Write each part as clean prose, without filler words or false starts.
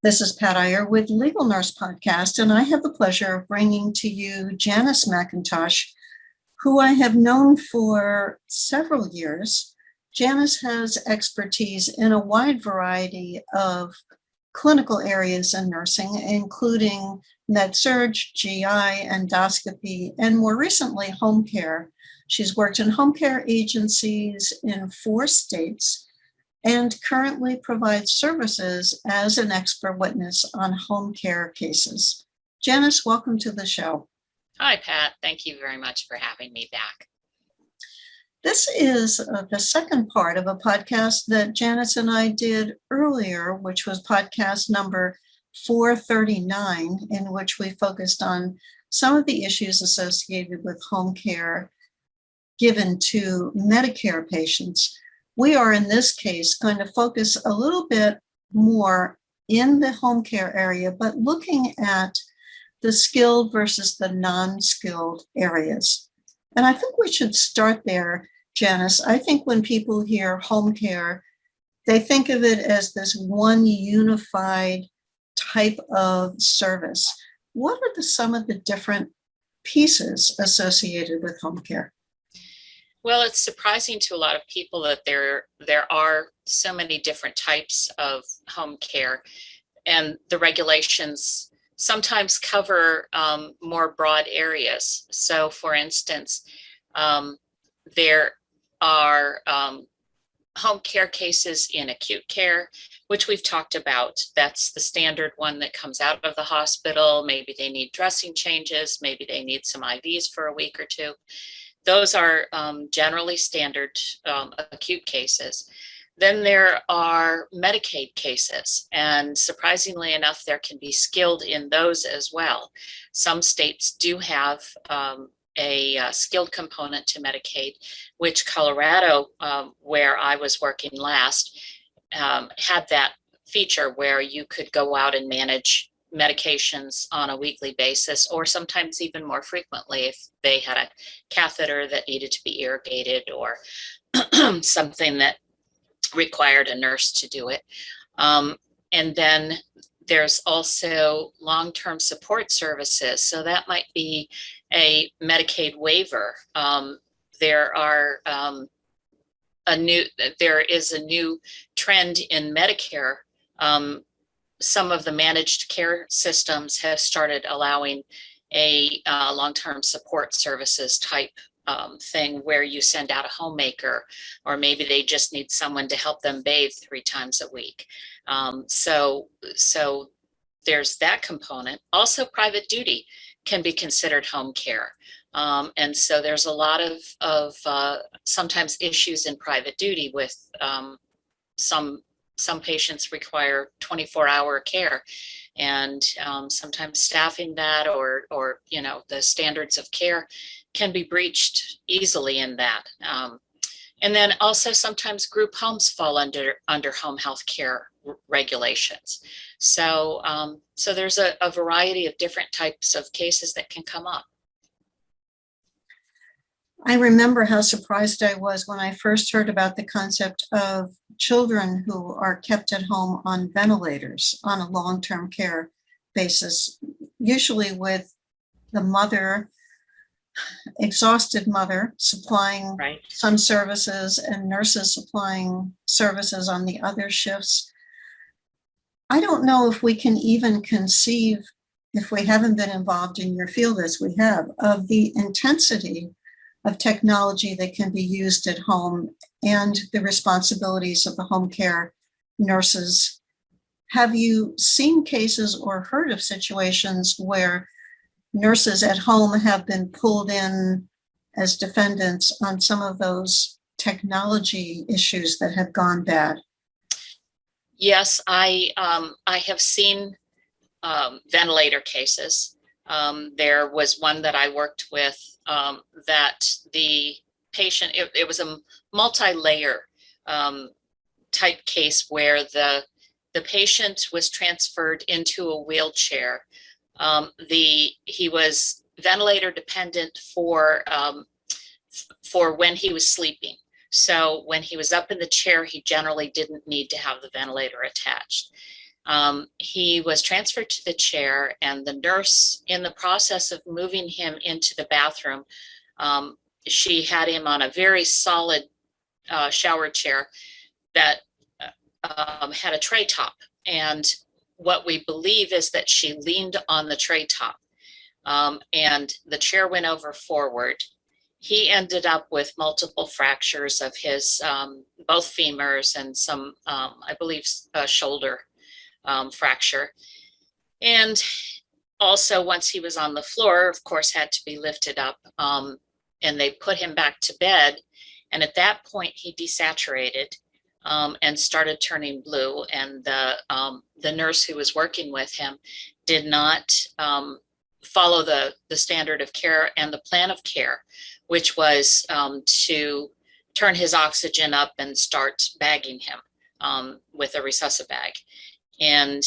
This is Pat Iyer with Legal Nurse Podcast, and I have the pleasure of bringing to you Janice McIntosh, who I have known for several years. Janice has expertise in a wide variety of clinical areas in nursing, including med-surg, GI, endoscopy, and more recently, home care. She's worked in home care agencies in 4 states and currently provides services as an expert witness on home care cases. Janice, welcome to the show. Hi, Pat. Thank you very much for having me back. This is the second part of a podcast that Janice and I did earlier, which was podcast number 439, in which we focused on some of the issues associated with home care given to Medicare patients. We are, in this case, going to focus a little bit more in the home care area, but looking at the skilled versus the non-skilled areas. And I think we should start there, Janice. I think when people hear home care, they think of it as this one unified type of service. What are some of the different pieces associated with home care? Well, it's surprising to a lot of people that there are so many different types of home care, and the regulations sometimes cover more broad areas. So, for instance, there are home care cases in acute care, which we've talked about. That's the standard one that comes out of the hospital. Maybe they need dressing changes, maybe they need some IVs for a week or two. Those are generally standard acute cases. Then there are Medicaid cases, and surprisingly enough, there can be skilled in those as well. Some states do have a skilled component to Medicaid, which Colorado, where I was working last, had that feature where you could go out and manage medications on a weekly basis, or sometimes even more frequently if they had a catheter that needed to be irrigated or something that required a nurse to do it. And then there's also long-term support services. So that might be a Medicaid waiver. There is a new trend in Medicare. Some of the managed care systems have started allowing a long-term support services type thing where you send out a homemaker, or maybe they just need someone to help them bathe 3 times a week. So there's that component. Also, private duty can be considered home care. And so there's a lot of sometimes issues in private duty with some patients require 24-hour care, and sometimes staffing that or the standards of care can be breached easily in that. And then also sometimes group homes fall under home health care regulations. So there's a variety of different types of cases that can come up. I remember how surprised I was when I first heard about the concept of children who are kept at home on ventilators on a long-term care basis, usually with the mother, exhausted mother, supplying some services and nurses supplying services on the other shifts. I don't know if we can even conceive, if we haven't been involved in your field as we have, of the intensity of technology that can be used at home and the responsibilities of the home care nurses. Have you seen cases or heard of situations where nurses at home have been pulled in as defendants on some of those technology issues that have gone bad? Yes, I have seen ventilator cases. There was one that I worked with that the patient, it was a multi-layer type case where the patient was transferred into a wheelchair. He was ventilator dependent for when he was sleeping. So when he was up in the chair, he generally didn't need to have the ventilator attached. He was transferred to the chair, and the nurse, in the process of moving him into the bathroom, she had him on a very solid shower chair that had a tray top. And what we believe is that she leaned on the tray top, and the chair went over forward. He ended up with multiple fractures of his both femurs and some, I believe, shoulder fracture. And also, once he was on the floor, of course, had to be lifted up, and they put him back to bed. And at that point, he desaturated and started turning blue. And the nurse who was working with him did not follow the standard of care and the plan of care, which was to turn his oxygen up and start bagging him with a resuscibag. And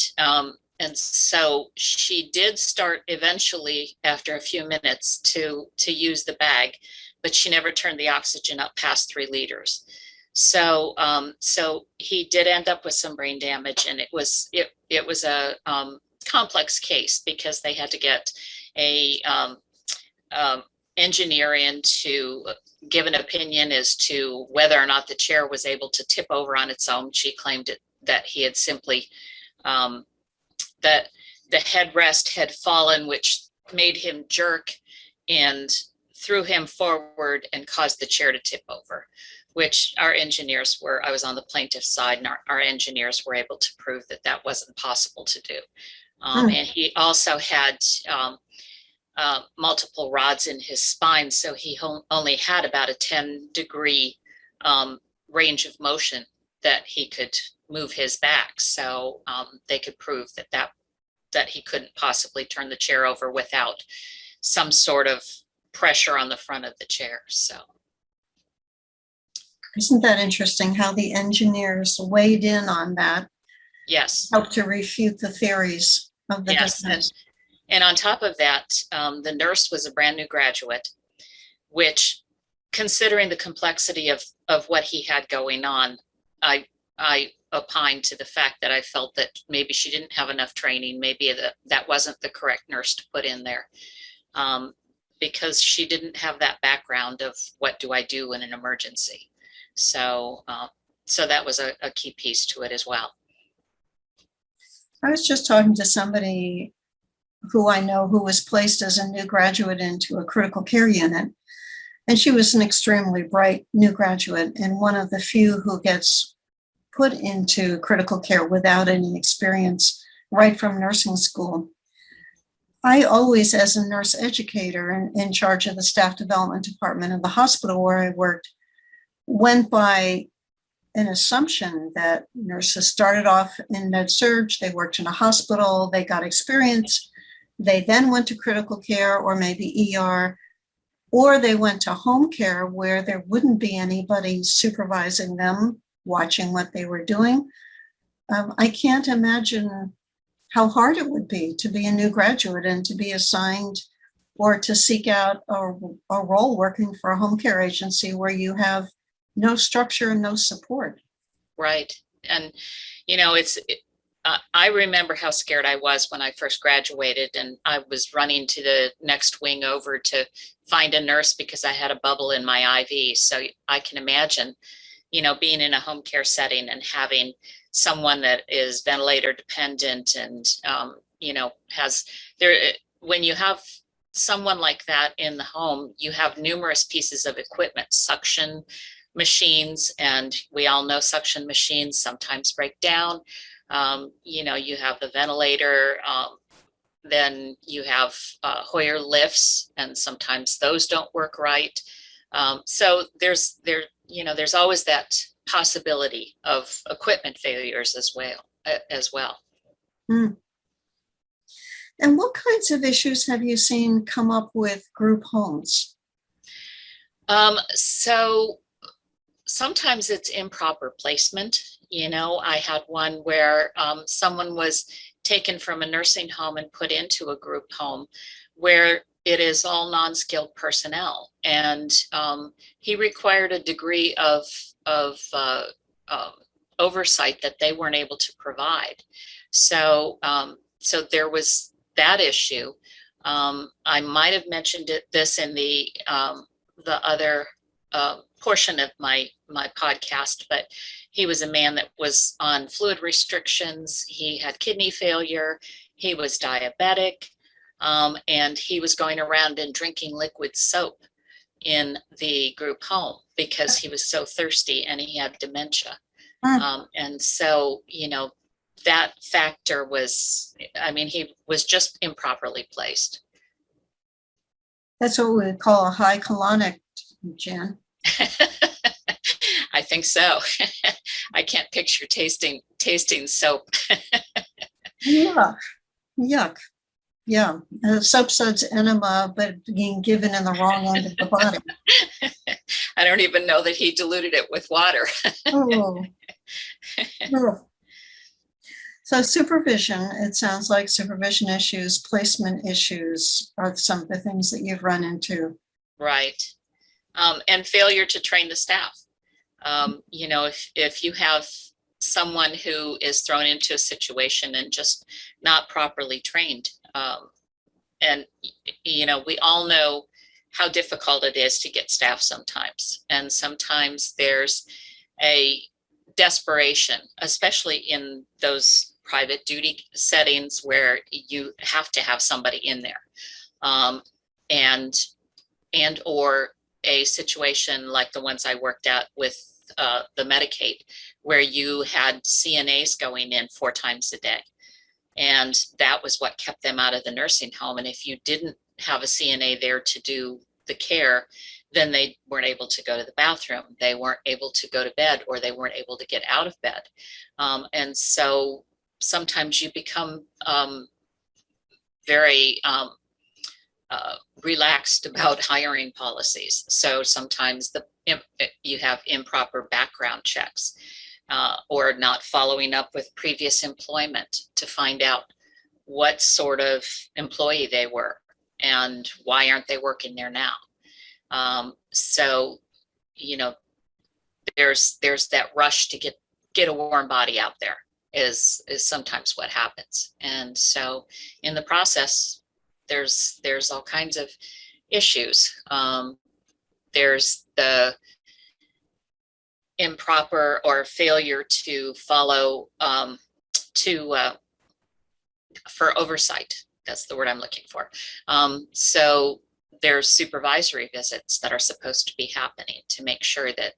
so she did start eventually, after a few minutes, to use the bag, but she never turned the oxygen up past 3 liters. So he did end up with some brain damage, and it was a complex case because they had to get a engineer in to give an opinion as to whether or not the chair was able to tip over on its own. She claimed that he had simply that the headrest had fallen, which made him jerk and threw him forward and caused the chair to tip over, which our engineers were, I was on the plaintiff's side, and our engineers were able to prove that that wasn't possible to do. And he also had multiple rods in his spine, so he only had about a 10-degree range of motion that he could move his back. So they could prove that he couldn't possibly turn the chair over without some sort of pressure on the front of the chair. So isn't that interesting how the engineers weighed in on that? Yes. Helped to refute the theories of the defense. And on top of that, the nurse was a brand new graduate, which, considering the complexity of what he had going on, I opined to the fact that I felt that maybe she didn't have enough training, maybe that wasn't the correct nurse to put in there, because she didn't have that background of what do I do in an emergency. So that was a key piece to it as well. I was just talking to somebody who I know who was placed as a new graduate into a critical care unit. And she was an extremely bright new graduate and one of the few who gets put into critical care without any experience right from nursing school. I always, as a nurse educator and in charge of the staff development department of the hospital where I worked, went by an assumption that nurses started off in med-surg, they worked in a hospital, they got experience, they then went to critical care or maybe ER, or they went to home care where there wouldn't be anybody supervising them, watching what they were doing. I can't imagine how hard it would be to be a new graduate and to be assigned or to seek out a role working for a home care agency where you have no structure and no support. Right. And, I remember how scared I was when I first graduated, and I was running to the next wing over to find a nurse because I had a bubble in my IV. So I can imagine, being in a home care setting and having someone that is ventilator dependent and, when you have someone like that in the home, you have numerous pieces of equipment, suction machines, and we all know suction machines sometimes break down. You have the ventilator, then you have Hoyer lifts, and sometimes those don't work right. So there's always that possibility of equipment failures as well. Mm. And what kinds of issues have you seen come up with group homes? So sometimes it's improper placement. I had one where someone was taken from a nursing home and put into a group home where it is all non-skilled personnel. And he required a degree of oversight that they weren't able to provide. So, so there was that issue. I might have mentioned this in the other portion of my podcast, but he was a man that was on fluid restrictions. He had kidney failure. He was diabetic, and he was going around and drinking liquid soap in the group home because he was so thirsty and he had dementia. And so, you know, that factor was, I mean, he was just improperly placed. That's what we would call a high colonic, Jan. I think so. I can't picture tasting soap. Yuck. Yuck. Yeah. Soap suds enema, but being given in the wrong end of the body. I don't even know that he diluted it with water. Oh. Oh. So supervision, it sounds like supervision issues, placement issues are some of the things that you've run into. Right. And failure to train the staff. You know, if you have someone who is thrown into a situation and just not properly trained, and, you know, we all know how difficult it is to get staff sometimes. And sometimes there's a desperation, especially in those private duty settings where you have to have somebody in there. And or a situation like the ones I worked at with the Medicaid, where you had CNAs going in 4 times a day. And that was what kept them out of the nursing home. And if you didn't have a CNA there to do the care, then they weren't able to go to the bathroom. They weren't able to go to bed, or they weren't able to get out of bed. And so sometimes you become very relaxed about hiring policies. So sometimes you have improper background checks, or not following up with previous employment to find out what sort of employee they were and why aren't they working there now. So, you know, there's that rush to get a warm body out there is sometimes what happens. And so in the process, there's all kinds of issues. There's the improper or failure to follow for oversight. That's the word I'm looking for. So there's supervisory visits that are supposed to be happening to make sure that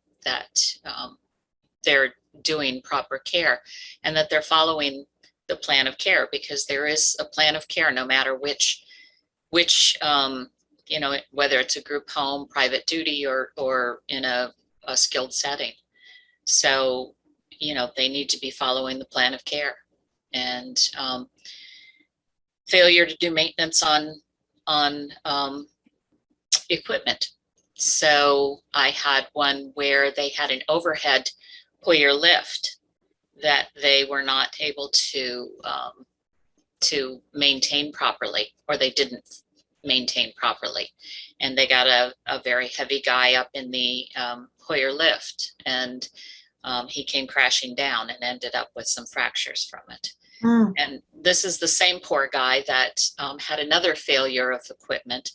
they're doing proper care and that they're following the plan of care, because there is a plan of care no matter which you know, whether it's a group home, private duty, or in a skilled setting. So, you know, they need to be following the plan of care. And failure to do maintenance on equipment. So I had one where they had an overhead Hoyer lift that they were not able to maintain properly, or they didn't maintain properly. And they got a very heavy guy up in the Hoyer lift, and he came crashing down and ended up with some fractures from it. And this is the same poor guy that had another failure of equipment.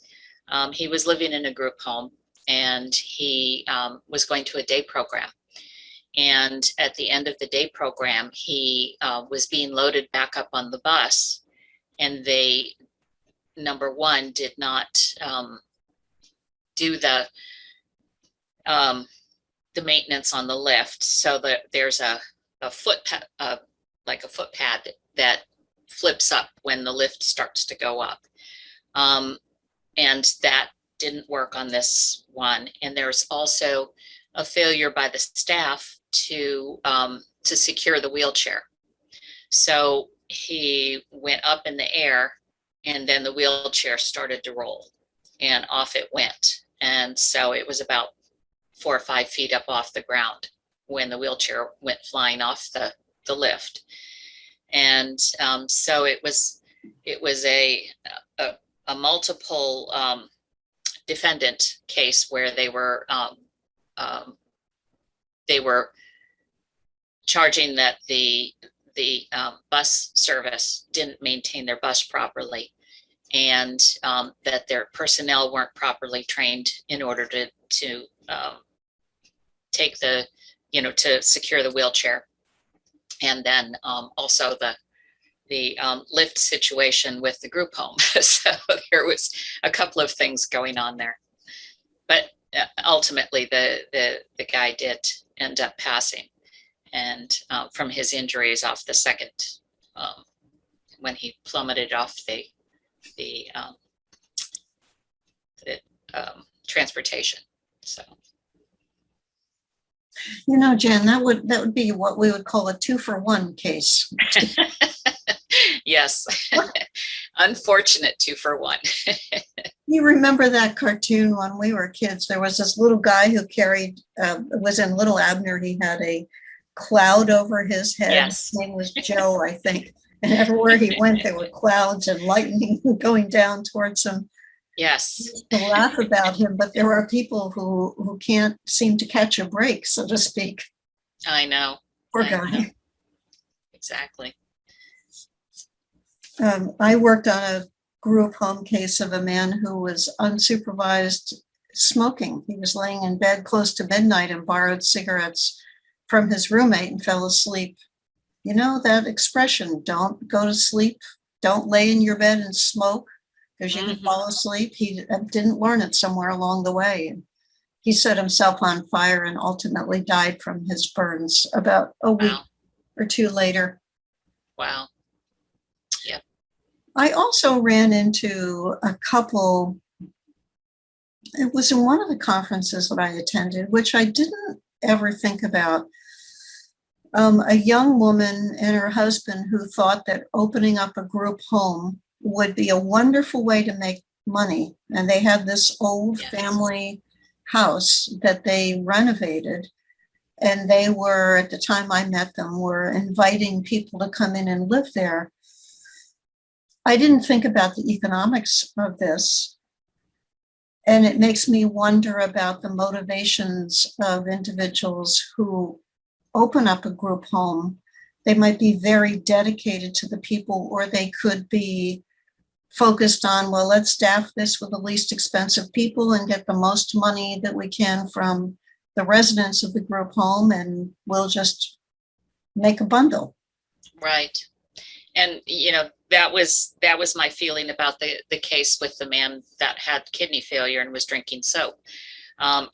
He was living in a group home, and he was going to a day program. And at the end of the day program, he was being loaded back up on the bus, and they, number one, did not do the maintenance on the lift, so that there's a foot like a foot pad that flips up when the lift starts to go up, and that didn't work on this one. And there's also a failure by the staff to secure the wheelchair. So he went up in the air, and then the wheelchair started to roll, and off it went. And so it was about 4 or 5 feet up off the ground when the wheelchair went flying off the lift. And so it was a multiple defendant case where they were charging that the bus service didn't maintain their bus properly, and that their personnel weren't properly trained in order to take the, to secure the wheelchair. And then also the lift situation with the group home. So there was a couple of things going on there. But ultimately, the guy did end up passing, and from his injuries off the second, when he plummeted off the transportation. So, Jan, that would be what we would call a 2-for-1 case. Yes, unfortunate 2-for-1. You remember that cartoon when we were kids? There was this little guy who carried, was in Little Abner. He had a cloud over his head. Yes. His name was Joe, I think. And everywhere he went, there were clouds and lightning going down towards him. Yes. To laugh about him, but there are people who can't seem to catch a break, so to speak. I know. Poor guy. Know. Exactly. I worked on a group home case of a man who was unsupervised smoking. He was laying in bed close to midnight and borrowed cigarettes from his roommate and fell asleep. You know that expression, don't go to sleep, don't lay in your bed and smoke because you can fall asleep. He didn't learn it somewhere along the way. He set himself on fire and ultimately died from his burns about a week or two later. Wow. Yep. I also ran into a couple, it was in one of the conferences that I attended, which I didn't ever think about. A young woman and her husband who thought that opening up a group home would be a wonderful way to make money. And they had this old family house that they renovated. And they were, at the time I met them, were inviting people to come in and live there. I didn't think about the economics of this. And it makes me wonder about the motivations of individuals who open up a group home. They might be very dedicated to the people, or they could be focused on, well, let's staff this with the least expensive people and get the most money that we can from the residents of the group home, and we'll just make a bundle. Right. And, that was my feeling about the case with the man that had kidney failure and was drinking soap.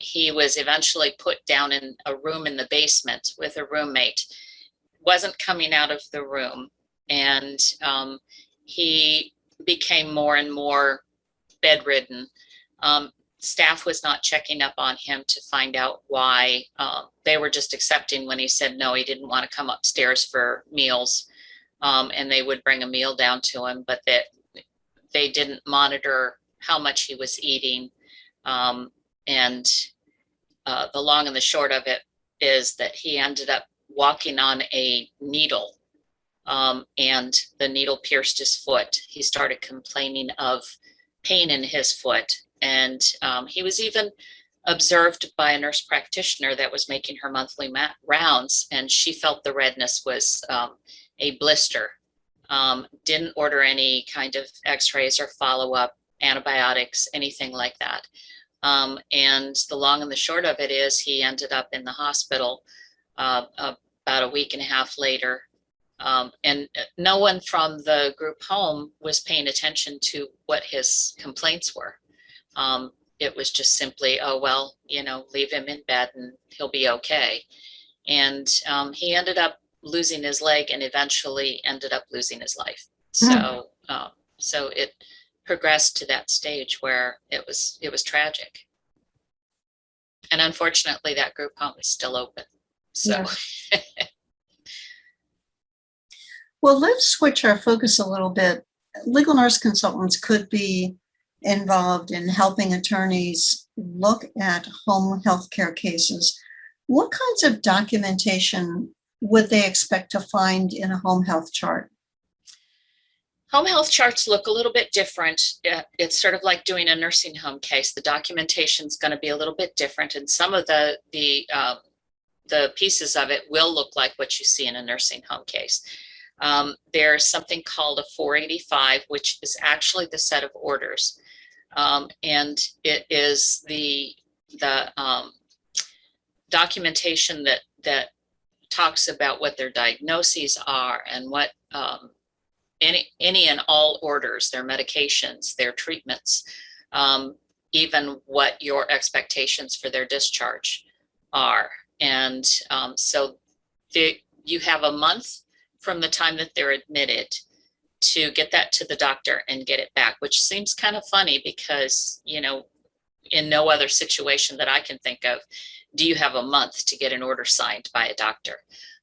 He was eventually put down in a room in the basement with a roommate, wasn't coming out of the room, and he became more and more bedridden. Staff was not checking up on him to find out why. They were just accepting when he said no, he didn't want to come upstairs for meals, and they would bring a meal down to him, but that they didn't monitor how much he was eating. And the long and the short of it is that he ended up walking on a needle, and the needle pierced his foot. He started complaining of pain in his foot. And he was even observed by a nurse practitioner that was making her monthly rounds, and she felt the redness was a blister. Didn't order any kind of x-rays or follow-up, antibiotics, anything like that. And the long and the short of it is he ended up in the hospital about a week and a half later. And no one from the group home was paying attention to what his complaints were. It was just simply, oh, well, leave him in bed and he'll be okay. And he ended up losing his leg and eventually ended up losing his life. So, so it progressed to that stage where it was tragic. And unfortunately, that group home is still open. So. Yeah. Well, let's switch our focus a little bit. Legal nurse consultants could be involved in helping attorneys look at home health care cases. What kinds of documentation would they expect to find in a home health chart? Home health charts look a little bit different. It's sort of like doing a nursing home case. The documentation is going to be a little bit different, and some of the the pieces of it will look like what you see in a nursing home case. There's something called a 485, which is actually the set of orders. And it is the documentation that talks about what their diagnoses are and what any and all orders, their medications, their treatments, even what your expectations for their discharge are. And so you have a month from the time that they're admitted to get that to the doctor and get it back, which seems kind of funny because, you know, in no other situation that I can think of, do you have a month to get an order signed by a doctor?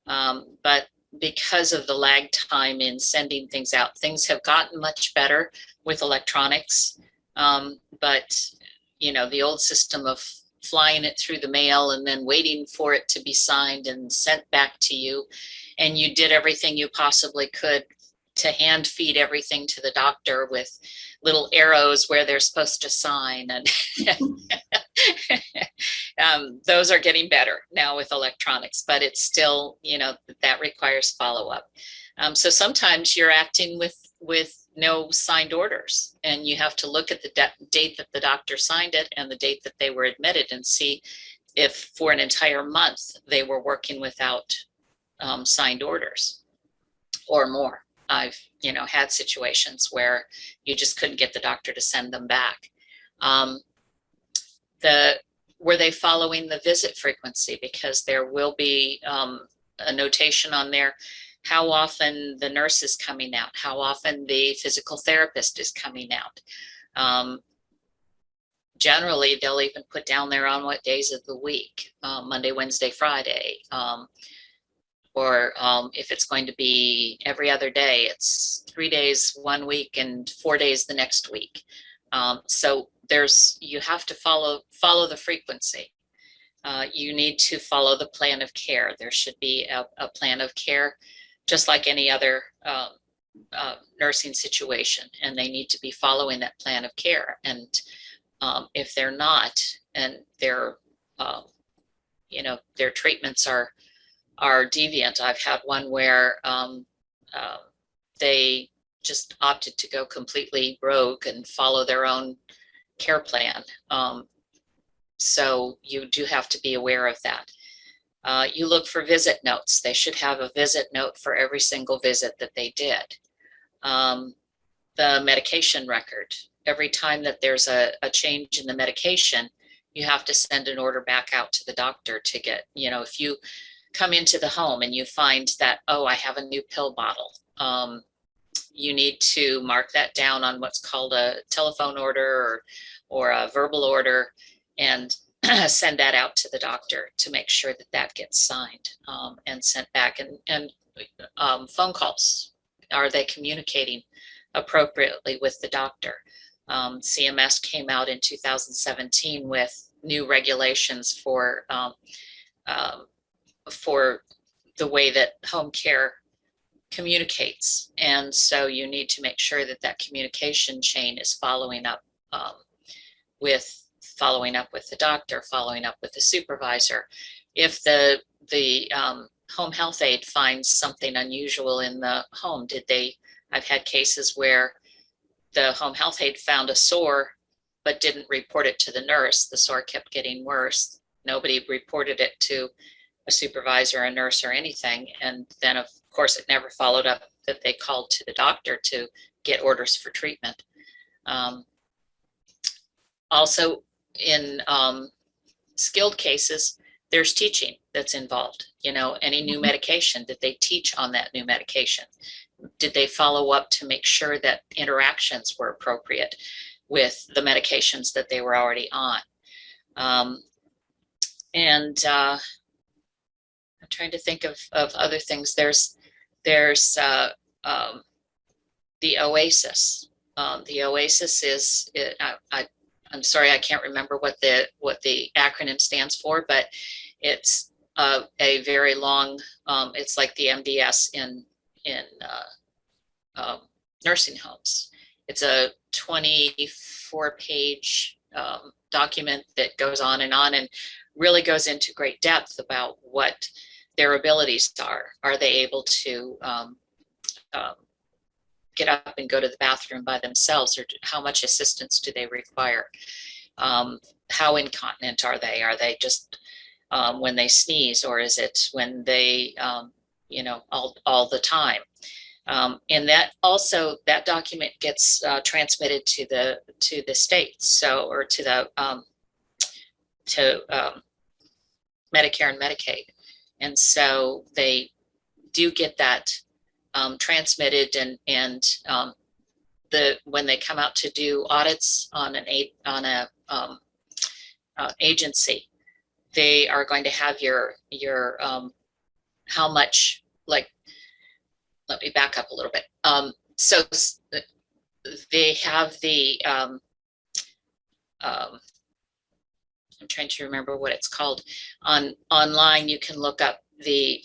But because of the lag time in sending things out, things have gotten much better with electronics. But, you know, the old system of flying it through the mail and then waiting for it to be signed and sent back to you, and you did everything you possibly could to hand feed everything to the doctor with little arrows where they're supposed to sign. And those are getting better now with electronics, but it's still, you know, that requires follow-up. So sometimes you're acting with no signed orders, and you have to look at the date that the doctor signed it and the date that they were admitted and see if for an entire month they were working without signed orders or more. I've, you know, had situations where you just couldn't get the doctor to send them back. Were they following the visit frequency? Because there will be a notation on there, how often the nurse is coming out, how often the physical therapist is coming out. Generally, they'll even put down there on what days of the week, Monday, Wednesday, Friday. Or if it's going to be every other day, it's 3 days one week and 4 days the next week. So you have to follow the frequency. You need to follow the plan of care. There should be a plan of care, just like any other nursing situation, and they need to be following that plan of care. And if they're not, and their treatments are deviant. I've had one where they just opted to go completely rogue and follow their own care plan. So you do have to be aware of that. You look for visit notes. They should have a visit note for every single visit that they did. The medication record. Every time that there's a change in the medication, you have to send an order back out to the doctor to get, you know, if you come into the home and you find that, oh, I have a new pill bottle, you need to mark that down on what's called a telephone order or a verbal order and send that out to the doctor to make sure that that gets signed and sent back. And phone calls, are they communicating appropriately with the doctor? CMS came out in 2017 with new regulations for the way that home care communicates. And so you need to make sure that that communication chain is following up with the doctor, following up with the supervisor. If the home health aide finds something unusual in the home, I've had cases where the home health aide found a sore but didn't report it to the nurse. The sore kept getting worse. Nobody reported it to a supervisor, a nurse, or anything. And then, of course, it never followed up that they called to the doctor to get orders for treatment. Also, in skilled cases, there's teaching that's involved. You know, any new medication, did they teach on that new medication? Did they follow up to make sure that interactions were appropriate with the medications that they were already on? I'm trying to think of other things. There's the OASIS. The OASIS is, I'm sorry, I can't remember what the acronym stands for, but it's a very long, it's like the MDS in nursing homes. It's a 24-page document that goes on, and really goes into great depth about what their abilities are. Are they able to get up and go to the bathroom by themselves, or how much assistance do they require? How incontinent are they? Are they just when they sneeze, or is it when they, all the time? And that also, that document gets transmitted to the states, so, or to the Medicare and Medicaid, and so they do get that transmitted, and when they come out to do audits on a agency, they are going to have your how much, like, let me back up a little bit. So they have the I'm trying to remember what it's called. Online, you can look up the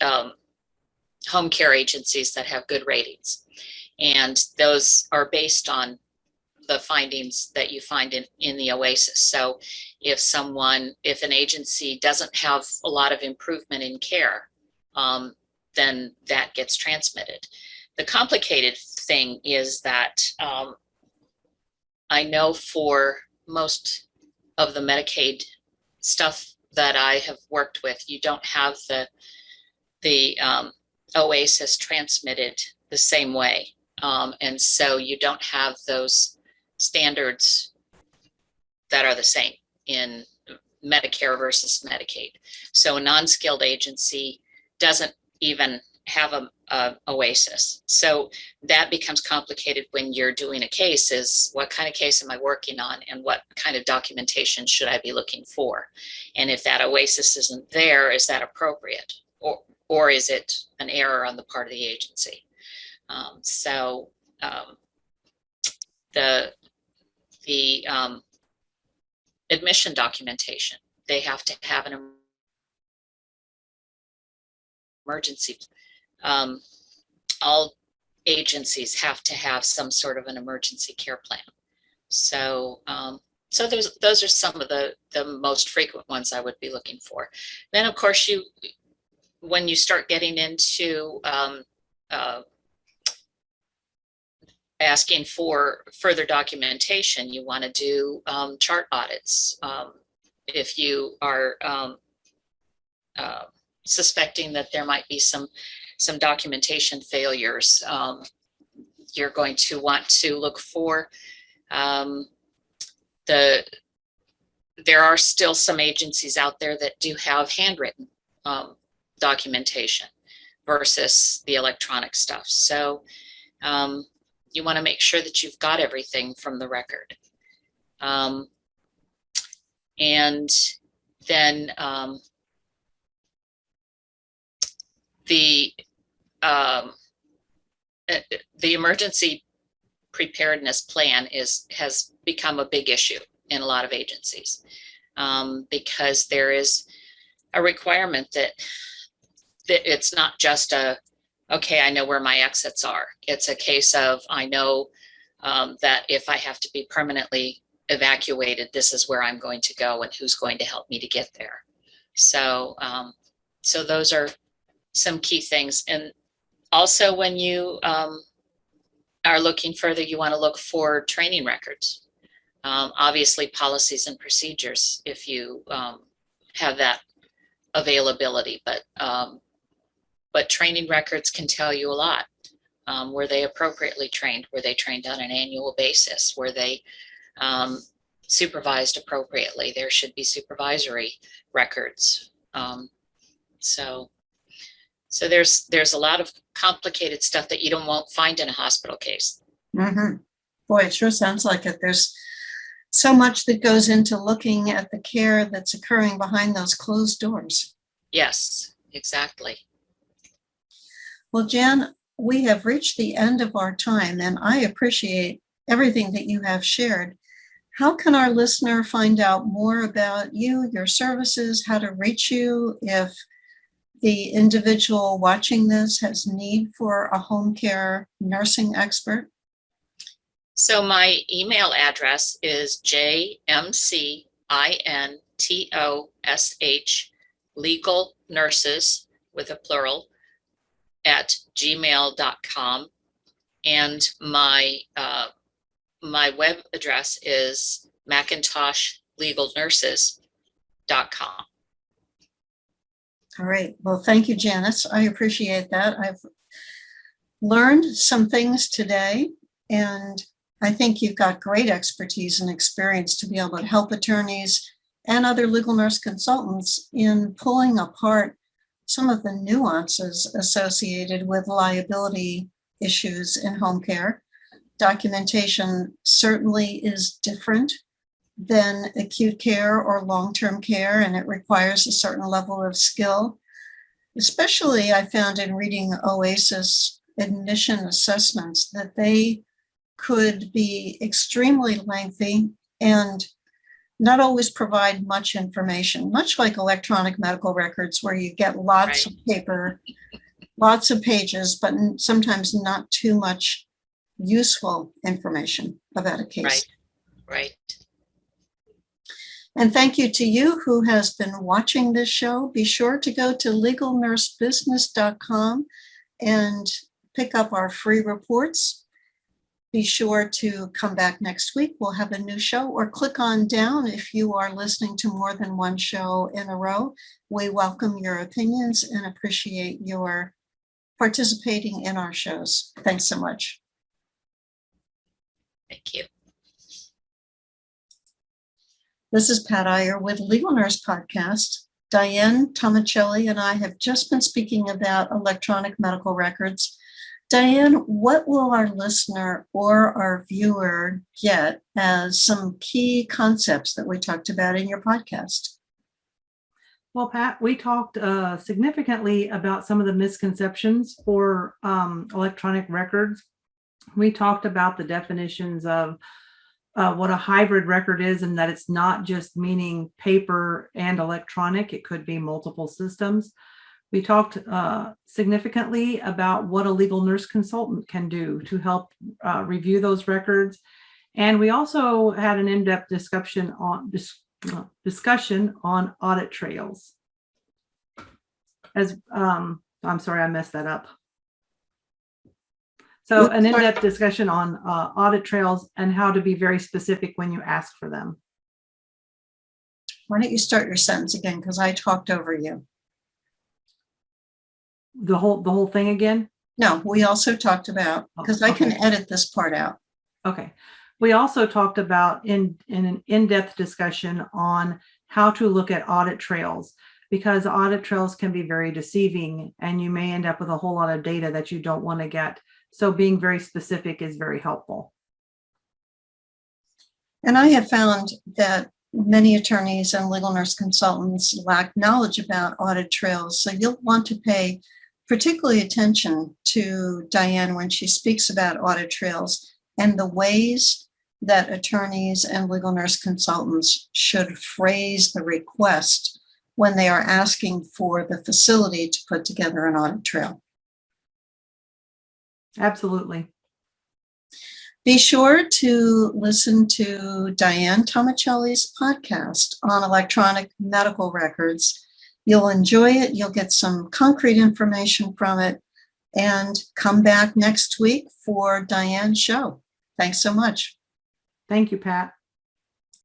home care agencies that have good ratings, and those are based on the findings that you find in the OASIS. So if an agency doesn't have a lot of improvement in care, then that gets transmitted. The complicated thing is that I know for most of the Medicaid stuff that I have worked with, you don't have the OASIS transmitted the same way. And so you don't have those standards that are the same in Medicare versus Medicaid. So a non-skilled agency doesn't even have a OASIS. So that becomes complicated when you're doing a case. Is what kind of case am I working on, and what kind of documentation should I be looking for? And if that OASIS isn't there, is that appropriate, or is it an error on the part of the agency? The admission documentation, they have to have an emergency. All agencies have to have some sort of an emergency care plan. So those are some of the most frequent ones I would be looking for. Then, of course, when you start getting into asking for further documentation, you want to do chart audits. If you are suspecting that there might be some documentation failures, you're going to want to look for there are still some agencies out there that do have handwritten documentation versus the electronic stuff. So you want to make sure that you've got everything from the record. And then the emergency preparedness plan has become a big issue in a lot of agencies, because there is a requirement that it's not just okay, I know where my exits are. It's a case of, I know that if I have to be permanently evacuated, this is where I'm going to go and who's going to help me to get there. So those are some key things. And also, when you are looking further, you want to look for training records. Obviously, policies and procedures, if you have that availability, but training records can tell you a lot. Were they appropriately trained? Were they trained on an annual basis? Were they supervised appropriately? There should be supervisory records. So there's a lot of complicated stuff that you won't find in a hospital case. Mm-hmm. Boy, it sure sounds like it. There's so much that goes into looking at the care that's occurring behind those closed doors. Yes, exactly. Well, Jan, we have reached the end of our time, and I appreciate everything that you have shared. How can our listener find out more about you, your services, how to reach you if the individual watching this has need for a home care nursing expert? So my email address is jmcintyler TOSH, legal nurses with a plural at gmail.com. And my web address is McIntoshLegalNurses.com. All right. Well, thank you, Janice. I appreciate that. I've learned some things today, and I think you've got great expertise and experience to be able to help attorneys and other legal nurse consultants in pulling apart some of the nuances associated with liability issues in home care. Documentation certainly is different than acute care or long-term care, and it requires a certain level of skill. Especially, I found in reading OASIS admission assessments that they could be extremely lengthy and not always provide much information, much like electronic medical records, where you get lots of paper, lots of pages, but sometimes not too much useful information about a case. Right. And thank you to you who has been watching this show. Be sure to go to legalnursebusiness.com and pick up our free reports. Be sure to come back next week. We'll have a new show, or click on down if you are listening to more than one show in a row. We welcome your opinions and appreciate your participating in our shows. Thanks so much. Thank you. This is Pat Iyer with Legal Nurse Podcast. Diane Tomicelli and I have just been speaking about electronic medical records. Diane, what will our listener or our viewer get as some key concepts that we talked about in your podcast? Well, Pat, we talked significantly about some of the misconceptions for electronic records. We talked about the definitions of what a hybrid record is, and that it's not just meaning paper and electronic. It could be multiple systems. We talked significantly about what a legal nurse consultant can do to help review those records. And we also had an in-depth discussion on audit trails. I'm sorry, I messed that up. So an in-depth discussion on audit trails and how to be very specific when you ask for them. Why don't you start your sentence again, because I talked over you. The whole thing again? No, we also talked about, because I can edit this part out. Okay. We also talked about in an in-depth discussion on how to look at audit trails, because audit trails can be very deceiving and you may end up with a whole lot of data that you don't want to get. So being very specific is very helpful. And I have found that many attorneys and legal nurse consultants lack knowledge about audit trails. So you'll want to pay particularly attention to Diane when she speaks about audit trails and the ways that attorneys and legal nurse consultants should phrase the request when they are asking for the facility to put together an audit trail. Absolutely. Be sure to listen to Diane Tomicelli's podcast on electronic medical records. You'll enjoy it. You'll get some concrete information from it. And come back next week for Diane's show. Thanks so much. Thank you, Pat.